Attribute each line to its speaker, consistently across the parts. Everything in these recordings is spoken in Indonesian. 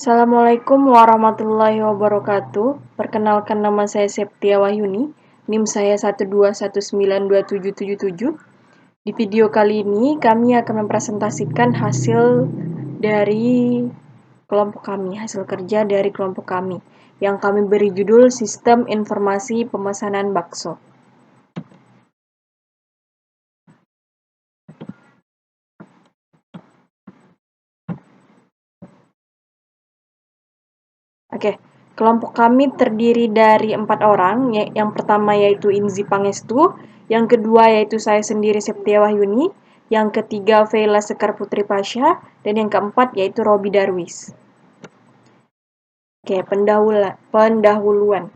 Speaker 1: Assalamualaikum warahmatullahi wabarakatuh. Perkenalkan, nama saya Septia Wahyuni. NIM saya 121927777. Di video kali ini kami akan mempresentasikan hasil dari kelompok kami, hasil kerja dari kelompok kami, yang kami beri judul Sistem Informasi Pemesanan Bakso. Oke, kelompok kami terdiri dari 4 orang. Yang pertama yaitu Inzi Pangestu, yang kedua yaitu saya sendiri Septia Wahyuni, yang ketiga Veila Sekar Putri Pasha, dan yang keempat yaitu Robi Darwis. Oke, pendahuluan.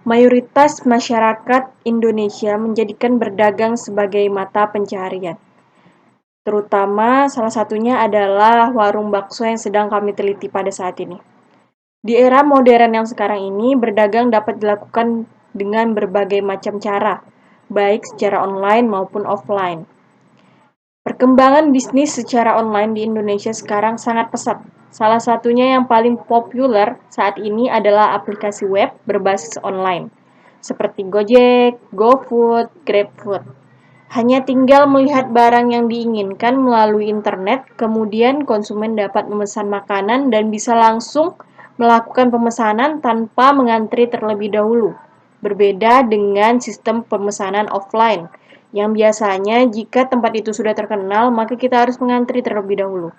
Speaker 1: Mayoritas masyarakat Indonesia menjadikan berdagang sebagai mata pencaharian. Terutama salah satunya adalah warung bakso yang sedang kami teliti pada saat ini. Di era modern yang sekarang ini, berdagang dapat dilakukan dengan berbagai macam cara, baik secara online maupun offline. Perkembangan bisnis secara online di Indonesia sekarang sangat pesat. Salah satunya yang paling populer saat ini adalah aplikasi web berbasis online, seperti Gojek, GoFood, GrabFood. Hanya tinggal melihat barang yang diinginkan melalui internet, kemudian konsumen dapat memesan makanan dan bisa langsung melakukan pemesanan tanpa mengantri terlebih dahulu. Berbeda dengan sistem pemesanan offline, yang biasanya jika tempat itu sudah terkenal, maka kita harus mengantri terlebih dahulu.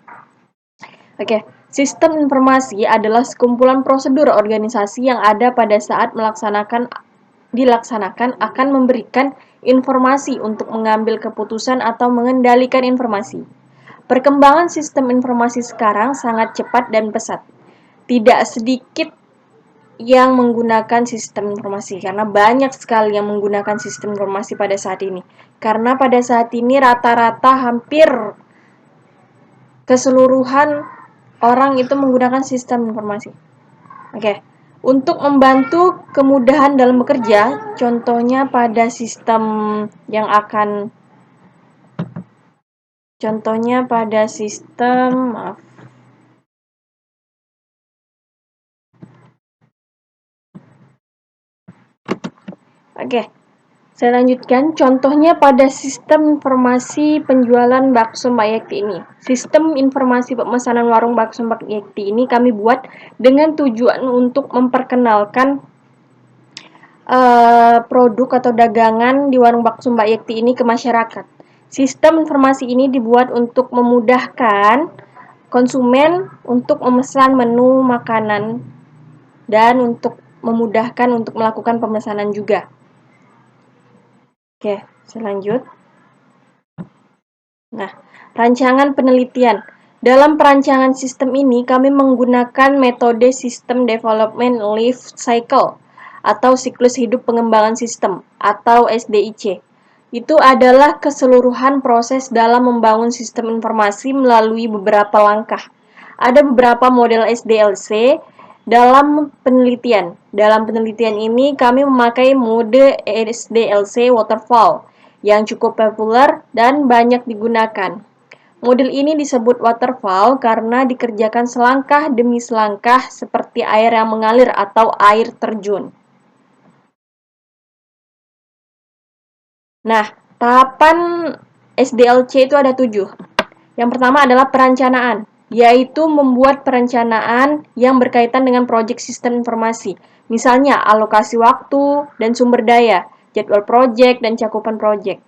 Speaker 1: Oke, sistem informasi adalah sekumpulan prosedur organisasi yang ada pada saat dilaksanakan akan memberikan informasi untuk mengambil keputusan atau mengendalikan informasi. Perkembangan sistem informasi sekarang sangat cepat dan pesat. Tidak sedikit yang menggunakan sistem informasi, karena banyak sekali yang menggunakan sistem informasi pada saat ini. Karena pada saat ini rata-rata hampir keseluruhan orang itu menggunakan sistem informasi. Oke. Untuk membantu kemudahan dalam bekerja, contohnya pada sistem Oke, saya lanjutkan. Contohnya pada sistem informasi penjualan bakso Mbak Yekti ini. Sistem informasi pemesanan warung bakso Mbak Yekti ini kami buat dengan tujuan untuk memperkenalkan produk atau dagangan di warung bakso Mbak Yekti ini ke masyarakat. Sistem informasi ini dibuat untuk memudahkan konsumen untuk memesan menu makanan dan untuk memudahkan untuk melakukan pemesanan juga. Oke, saya lanjut. Nah, rancangan penelitian. Dalam perancangan sistem ini, kami menggunakan metode System Development Life Cycle atau siklus hidup pengembangan sistem atau SDIC. Itu adalah keseluruhan proses dalam membangun sistem informasi melalui beberapa langkah. Ada beberapa model SDLC dalam penelitian. Dalam penelitian ini, kami memakai mode SDLC Waterfall yang cukup populer dan banyak digunakan. Model ini disebut waterfall karena dikerjakan selangkah demi selangkah seperti air yang mengalir atau air terjun. Nah, tahapan SDLC itu ada 7. Yang pertama adalah perencanaan, yaitu membuat perencanaan yang berkaitan dengan proyek sistem informasi. Misalnya, alokasi waktu dan sumber daya, jadwal proyek dan cakupan proyek.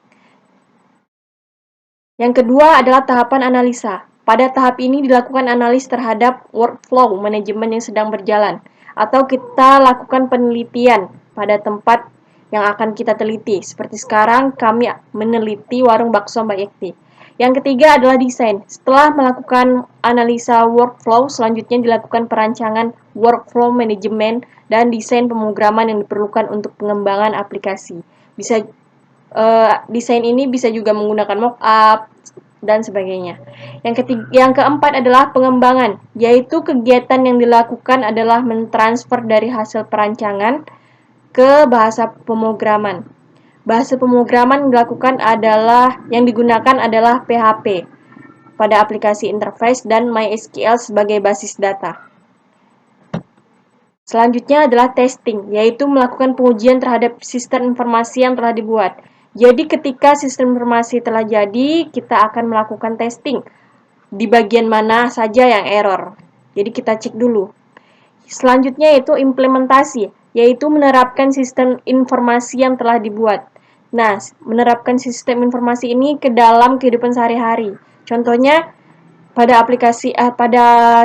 Speaker 1: Yang kedua adalah tahapan analisa. Pada tahap ini dilakukan analis terhadap workflow manajemen yang sedang berjalan, atau kita lakukan penelitian pada tempat yang akan kita teliti. Seperti sekarang kami meneliti warung bakso Mbak Yekti. Yang ketiga adalah desain. Setelah melakukan analisa workflow, selanjutnya dilakukan perancangan workflow manajemen dan desain pemrograman yang diperlukan untuk pengembangan aplikasi. Desain ini bisa juga menggunakan mockup dan sebagainya. Yang keempat adalah pengembangan, yaitu kegiatan yang dilakukan adalah mentransfer dari hasil perancangan ke bahasa pemrograman. Bahasa pemrograman yang digunakan adalah PHP pada aplikasi interface dan MySQL sebagai basis data. Selanjutnya adalah testing, yaitu melakukan pengujian terhadap sistem informasi yang telah dibuat. Jadi ketika sistem informasi telah jadi, kita akan melakukan testing di bagian mana saja yang error. Jadi kita cek dulu. Selanjutnya yaitu implementasi, yaitu menerapkan sistem informasi yang telah dibuat. Nah, menerapkan sistem informasi ini ke dalam kehidupan sehari-hari. Contohnya pada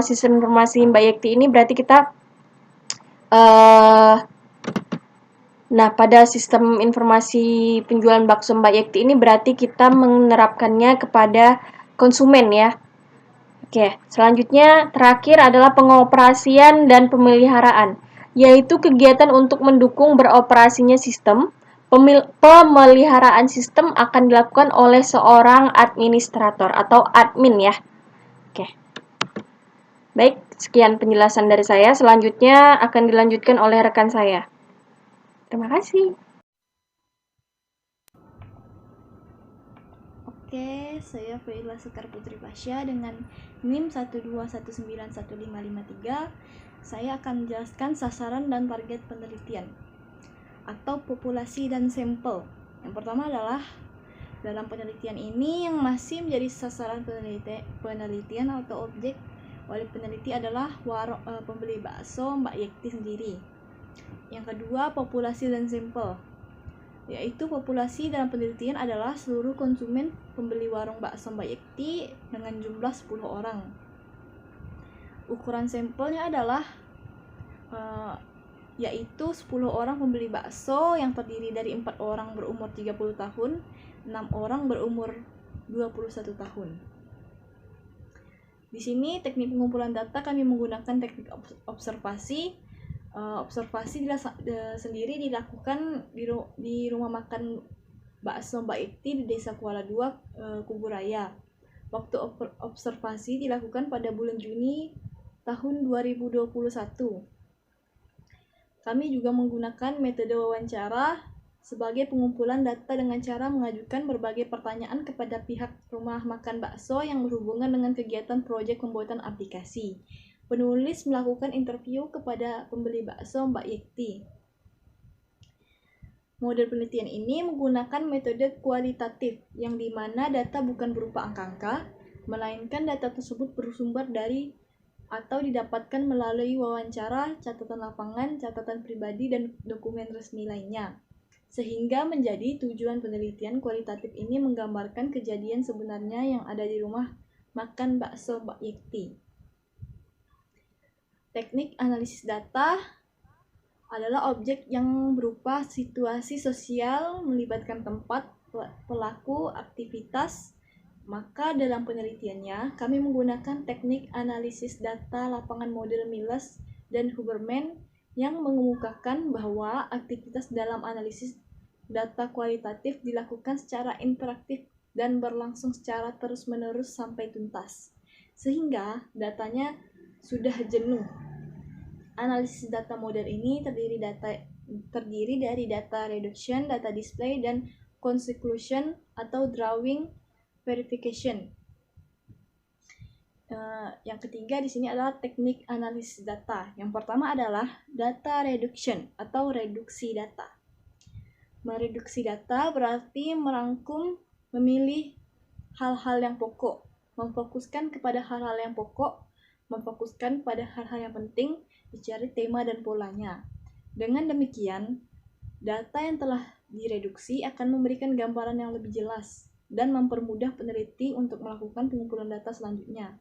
Speaker 1: sistem informasi Mbak Yekti ini berarti kita pada sistem informasi penjualan bakso Mbak Yekti ini berarti kita menerapkannya kepada konsumen ya. Oke, selanjutnya terakhir adalah pengoperasian dan pemeliharaan, yaitu kegiatan untuk mendukung beroperasinya sistem. Pemeliharaan sistem akan dilakukan oleh seorang administrator atau admin ya. Oke. Baik, sekian penjelasan dari saya. Selanjutnya akan dilanjutkan oleh rekan saya. Terima kasih.
Speaker 2: Oke, saya Faila Sekar Putri Pasha dengan NIM 121915553. Saya akan menjelaskan sasaran dan target penelitian atau populasi dan sampel. Yang pertama adalah dalam penelitian ini yang masih menjadi sasaran penelitian atau objek oleh peneliti adalah pembeli bakso Mbak Yekti sendiri. Yang kedua, populasi dan sampel, yaitu populasi dalam penelitian adalah seluruh konsumen pembeli warung bakso Mbak Yekti dengan jumlah 10 orang. Ukuran sampelnya adalah yaitu 10 orang pembeli bakso yang terdiri dari 4 orang berumur 30 tahun, 6 orang berumur 21 tahun. Di sini teknik pengumpulan data kami menggunakan teknik observasi. Observasi sendiri dilakukan di rumah makan bakso Mbak Yekti di Desa Kuala Dua, Kuburaya. Waktu observasi dilakukan pada bulan Juni tahun 2021. Kami juga menggunakan metode wawancara sebagai pengumpulan data dengan cara mengajukan berbagai pertanyaan kepada pihak rumah makan bakso yang berhubungan dengan kegiatan proyek pembuatan aplikasi. Penulis melakukan interview kepada pembeli bakso Mbak Yekti. Model penelitian ini menggunakan metode kualitatif, yang dimana data bukan berupa angka-angka, melainkan data tersebut bersumber dari atau didapatkan melalui wawancara, catatan lapangan, catatan pribadi, dan dokumen resmi lainnya. Sehingga menjadi tujuan penelitian kualitatif ini menggambarkan kejadian sebenarnya yang ada di rumah makan bakso Mbak Yekti. Teknik analisis data adalah objek yang berupa situasi sosial melibatkan tempat, pelaku, aktivitas. Maka dalam penelitiannya, kami menggunakan teknik analisis data lapangan model Miles dan Huberman yang mengemukakan bahwa aktivitas dalam analisis data kualitatif dilakukan secara interaktif dan berlangsung secara terus-menerus sampai tuntas, sehingga datanya sudah jenuh. Analisis data model ini terdiri dari data reduction, data display, dan conclusion atau drawing verification. Yang ketiga di sini adalah teknik analisis data. Yang pertama adalah data reduction atau reduksi data. Mereduksi data berarti merangkum, memilih hal-hal yang pokok, memfokuskan kepada hal-hal yang pokok, memfokuskan pada hal-hal yang penting, dicari tema dan polanya. Dengan demikian, data yang telah direduksi akan memberikan gambaran yang lebih jelas dan mempermudah peneliti untuk melakukan pengumpulan data selanjutnya.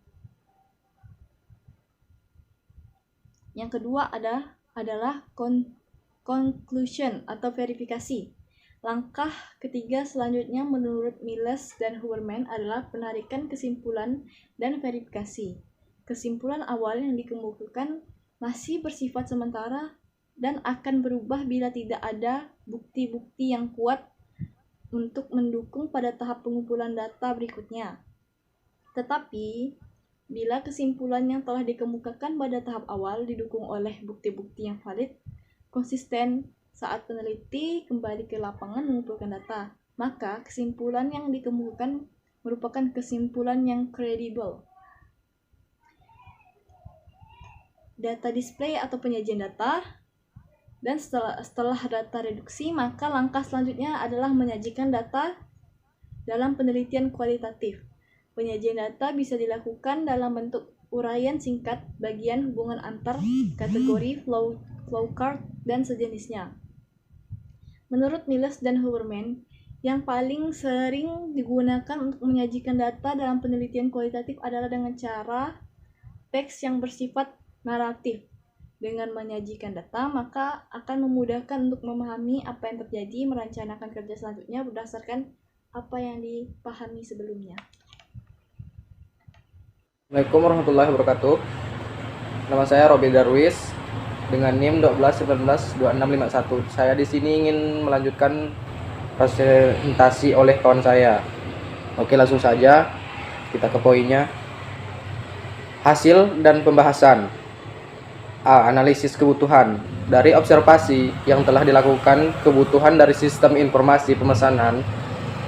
Speaker 2: Yang kedua adalah conclusion atau verifikasi. Langkah ketiga selanjutnya menurut Miles dan Huberman adalah penarikan kesimpulan dan verifikasi. Kesimpulan awal yang dikemukakan masih bersifat sementara dan akan berubah bila tidak ada bukti-bukti yang kuat untuk mendukung pada tahap pengumpulan data berikutnya. Tetapi, bila kesimpulan yang telah dikemukakan pada tahap awal didukung oleh bukti-bukti yang valid, konsisten saat peneliti kembali ke lapangan mengumpulkan data, maka kesimpulan yang dikemukakan merupakan kesimpulan yang kredibel. data display atau penyajian data, dan setelah data reduksi, maka langkah selanjutnya adalah menyajikan data dalam penelitian kualitatif. Penyajian data bisa dilakukan dalam bentuk uraian singkat bagian hubungan antar kategori, flowchart, dan sejenisnya. Menurut Miles dan Huberman, yang paling sering digunakan untuk menyajikan data dalam penelitian kualitatif adalah dengan cara teks yang bersifat naratif. Dengan menyajikan data, maka akan memudahkan untuk memahami apa yang terjadi, merencanakan kerja selanjutnya berdasarkan apa yang dipahami sebelumnya.
Speaker 3: Assalamualaikum warahmatullahi wabarakatuh. Nama saya Robi Darwis dengan NIM 12192651. Saya di sini ingin melanjutkan presentasi oleh kawan saya. Oke, langsung saja kita ke poinnya. Hasil dan pembahasan. A. Analisis kebutuhan. Dari observasi yang telah dilakukan, kebutuhan dari sistem informasi pemesanan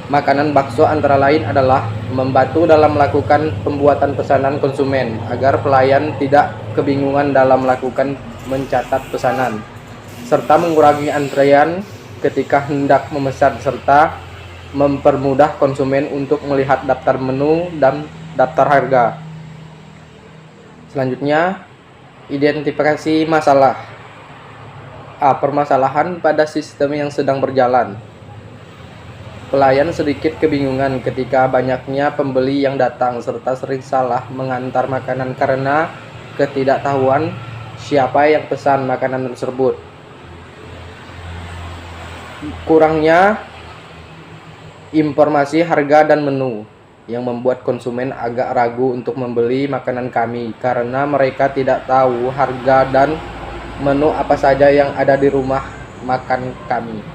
Speaker 3: makanan bakso antara lain adalah membantu dalam melakukan pembuatan pesanan konsumen agar pelayan tidak kebingungan dalam melakukan mencatat pesanan, serta mengurangi antrean ketika hendak memesan, serta mempermudah konsumen untuk melihat daftar menu dan daftar harga. Selanjutnya, identifikasi masalah. A. Permasalahan pada sistem yang sedang berjalan. Pelayan sedikit kebingungan ketika banyaknya pembeli yang datang serta sering salah mengantar makanan karena ketidaktahuan siapa yang pesan makanan tersebut. Kurangnya informasi harga dan menu yang membuat konsumen agak ragu untuk membeli makanan kami karena mereka tidak tahu harga dan menu apa saja yang ada di rumah makan kami.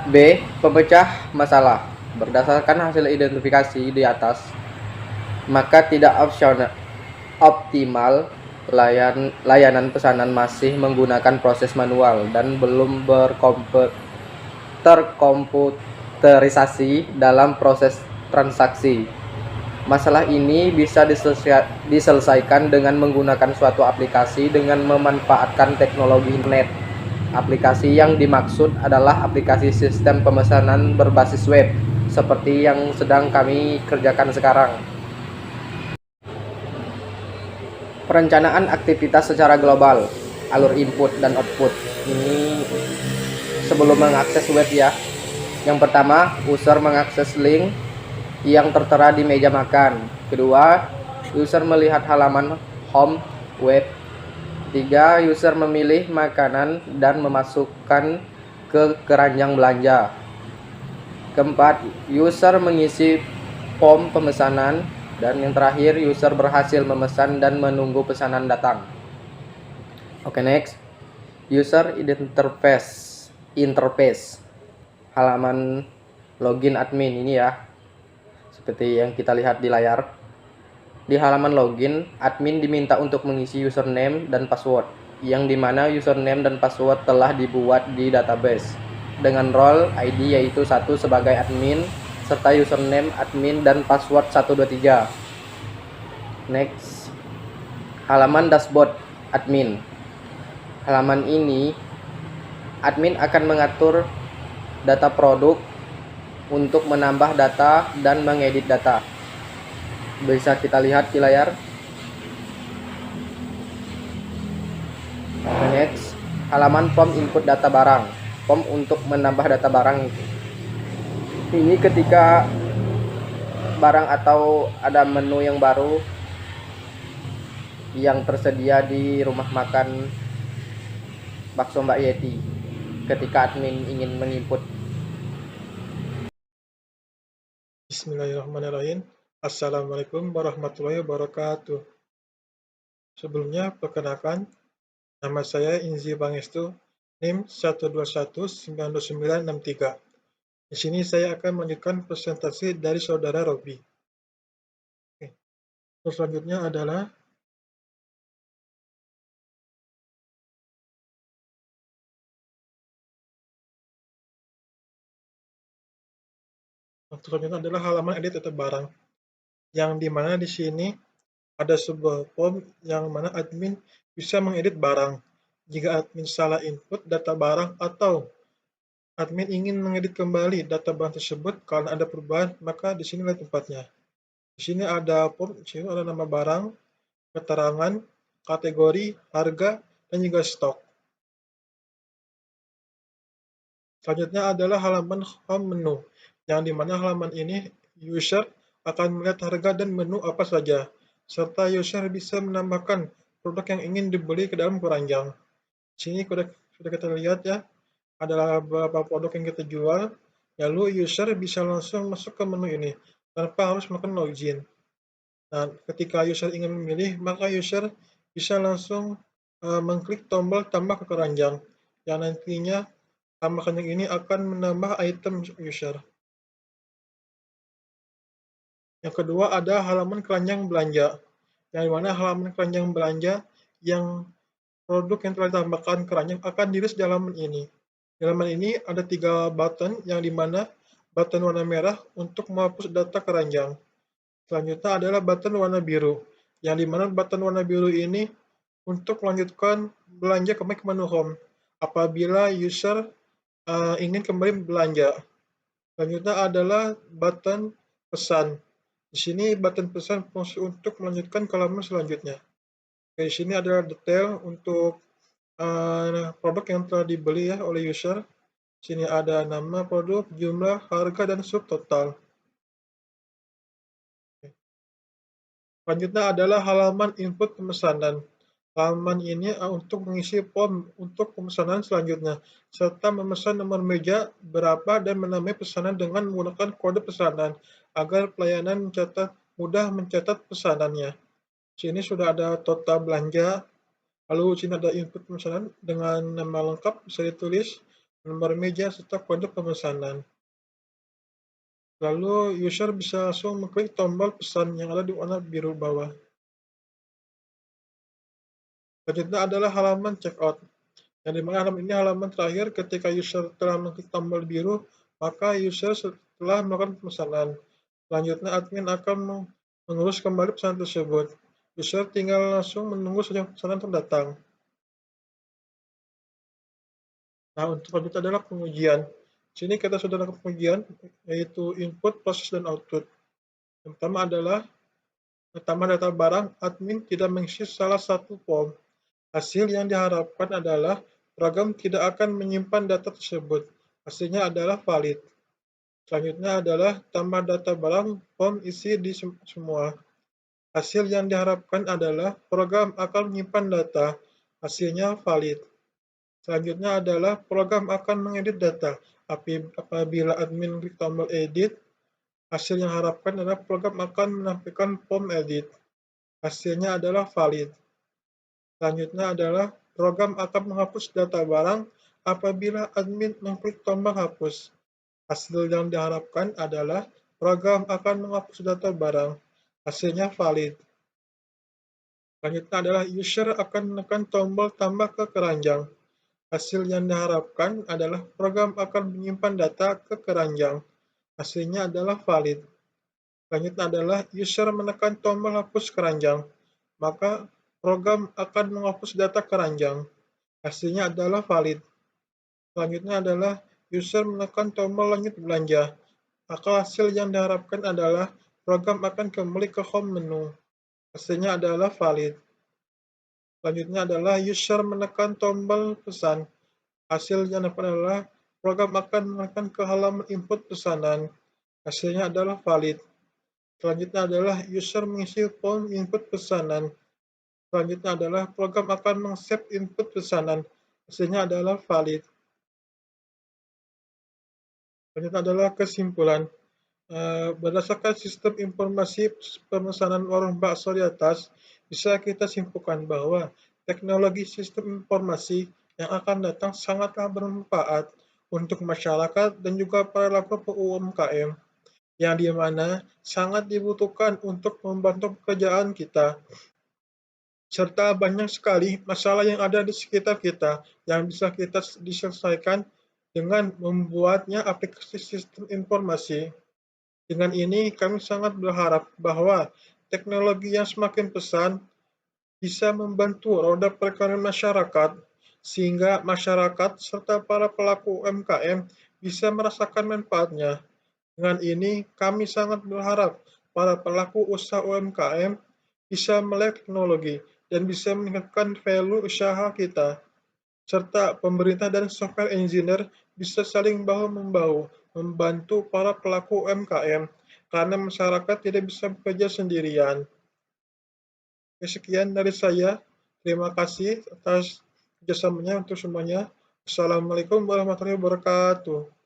Speaker 3: B. Pemecah masalah. Berdasarkan hasil identifikasi di atas, maka tidak optimal layanan pesanan masih menggunakan proses manual dan belum terkomputerisasi dalam proses transaksi. Masalah ini bisa diselesaikan dengan menggunakan suatu aplikasi dengan memanfaatkan teknologi internet. Aplikasi yang dimaksud adalah aplikasi sistem pemesanan berbasis web, seperti yang sedang kami kerjakan sekarang. Perencanaan aktivitas secara global, alur input dan output. Ini sebelum mengakses web ya. Yang pertama, user mengakses link yang tertera di meja makan. Kedua, user melihat halaman home web. 3. User memilih makanan dan memasukkan ke keranjang belanja. Keempat, user mengisi form pemesanan. Dan yang terakhir, user berhasil memesan dan menunggu pesanan datang. Oke, next. User interface. Halaman login admin ini ya. Seperti yang kita lihat di layar. Di halaman login, admin diminta untuk mengisi username dan password, yang dimana username dan password telah dibuat di database, dengan role ID yaitu 1 sebagai admin, serta username admin dan password 123. Next, halaman dashboard admin. Halaman ini, admin akan mengatur data produk untuk menambah data dan mengedit data. Bisa kita lihat di layar. Next, halaman form input data barang. Form untuk menambah data barang. Ini ketika barang atau ada menu yang baru yang tersedia di rumah makan bakso Mbak Yeti. Ketika admin ingin menginput.
Speaker 4: Bismillahirrahmanirrahim. Assalamualaikum warahmatullahi wabarakatuh. Sebelumnya, perkenalkan, nama saya Inzi Pangestu, NIM 1219963. Di sini saya akan melanjutkan presentasi dari saudara Robi. Selanjutnya adalah halaman edit atau barang, yang dimana di sini ada sebuah form yang mana admin bisa mengedit barang. Jika admin salah input data barang atau admin ingin mengedit kembali data barang tersebut karena ada perubahan, maka di sini tempatnya. Di sini ada form, di sini ada nama barang, keterangan, kategori, harga, dan juga stok. Selanjutnya adalah halaman home menu, yang dimana halaman ini user akan melihat harga dan menu apa saja, serta user bisa menambahkan produk yang ingin dibeli ke dalam keranjang. Sini sudah kita lihat ya, adalah beberapa produk yang kita jual, lalu user bisa langsung masuk ke menu ini, tanpa harus melakukan login. Nah, ketika user ingin memilih, maka user bisa langsung mengklik tombol tambah ke keranjang, yang nantinya tambahkan yang ini akan menambah item user. Yang kedua ada halaman keranjang belanja, yang dimana halaman keranjang belanja yang produk yang telah ditambahkan keranjang akan dirilis di halaman ini. Di halaman ini ada 3 button, yang dimana button warna merah untuk menghapus data keranjang. Selanjutnya adalah button warna biru, yang dimana button warna biru ini untuk melanjutkan belanja kembali ke menu home apabila user ingin kembali belanja. Selanjutnya adalah button pesan. Di sini button pesan fungsi untuk melanjutkan ke halaman selanjutnya. Di sini adalah detail untuk produk yang telah dibeli ya oleh user. Di sini ada nama produk, jumlah, harga, dan subtotal. Selanjutnya adalah halaman input pemesanan. Halaman ini untuk mengisi form untuk pemesanan selanjutnya, serta memesan nomor meja berapa dan menamai pesanan dengan menggunakan kode pesanan, agar pelayanan mudah mencatat pesanannya. Sini sudah ada total belanja, lalu sini ada input pemesanan dengan nama lengkap bisa ditulis, nomor meja, serta kode pemesanan. Lalu user bisa langsung mengklik tombol pesan yang ada di warna biru bawah. Selanjutnya adalah halaman checkout, yang dimana halaman ini halaman terakhir ketika user telah mengklik tombol biru, maka user setelah melakukan pemesanan. Selanjutnya admin akan mengurus kembali pesanan tersebut. User tinggal langsung menunggu saja pesanan terdatang. Nah, untuk selanjutnya adalah pengujian. Sini kita sudah lakukan pengujian, yaitu input, proses, dan output. Yang pertama adalah tambah data barang, admin tidak mengisi salah satu form. Hasil yang diharapkan adalah program tidak akan menyimpan data tersebut. Hasilnya adalah valid. Selanjutnya adalah tambah data barang, form isi di semua. Hasil yang diharapkan adalah program akan menyimpan data. Hasilnya valid. Selanjutnya adalah program akan mengedit data. Apabila admin klik tombol edit, hasil yang diharapkan adalah program akan menampilkan form edit. Hasilnya adalah valid. Selanjutnya adalah program akan menghapus data barang apabila admin mengklik tombol hapus. Hasil yang diharapkan adalah program akan menghapus data barang. Hasilnya valid. Selanjutnya adalah user akan menekan tombol tambah ke keranjang. Hasil yang diharapkan adalah program akan menyimpan data ke keranjang. Hasilnya adalah valid. Selanjutnya adalah user menekan tombol hapus keranjang, maka program akan menghapus data keranjang. Hasilnya adalah valid. Selanjutnya adalah user menekan tombol lanjut belanja, maka hasil yang diharapkan adalah program akan kembali ke home menu. Hasilnya adalah valid. Selanjutnya adalah user menekan tombol pesan. Hasil yang diharapkan adalah program akan menekan ke halaman input pesanan. Hasilnya adalah valid. Selanjutnya adalah user mengisi form input pesanan. Selanjutnya adalah program akan meng-save input pesanan. Hasilnya adalah valid. Selanjutnya adalah kesimpulan. Berdasarkan sistem informasi pemesanan warung bakso di atas, bisa kita simpulkan bahwa teknologi sistem informasi yang akan datang sangatlah bermanfaat untuk masyarakat dan juga para pelaku UMKM, yang dimana sangat dibutuhkan untuk membantu pekerjaan kita, serta banyak sekali masalah yang ada di sekitar kita yang bisa kita diselesaikan dengan membuatnya aplikasi sistem informasi. Dengan ini kami sangat berharap bahwa teknologi yang semakin pesat bisa membantu roda perekonomian masyarakat, sehingga masyarakat serta para pelaku UMKM bisa merasakan manfaatnya. Dengan ini, kami sangat berharap para pelaku usaha UMKM bisa melek teknologi dan bisa meningkatkan value usaha kita, serta pemerintah dan software engineer bisa saling bahu-membahu membantu para pelaku UMKM, karena masyarakat tidak bisa bekerja sendirian. Sekian dari saya. Terima kasih atas kerjasamanya untuk semuanya. Assalamualaikum warahmatullahi wabarakatuh.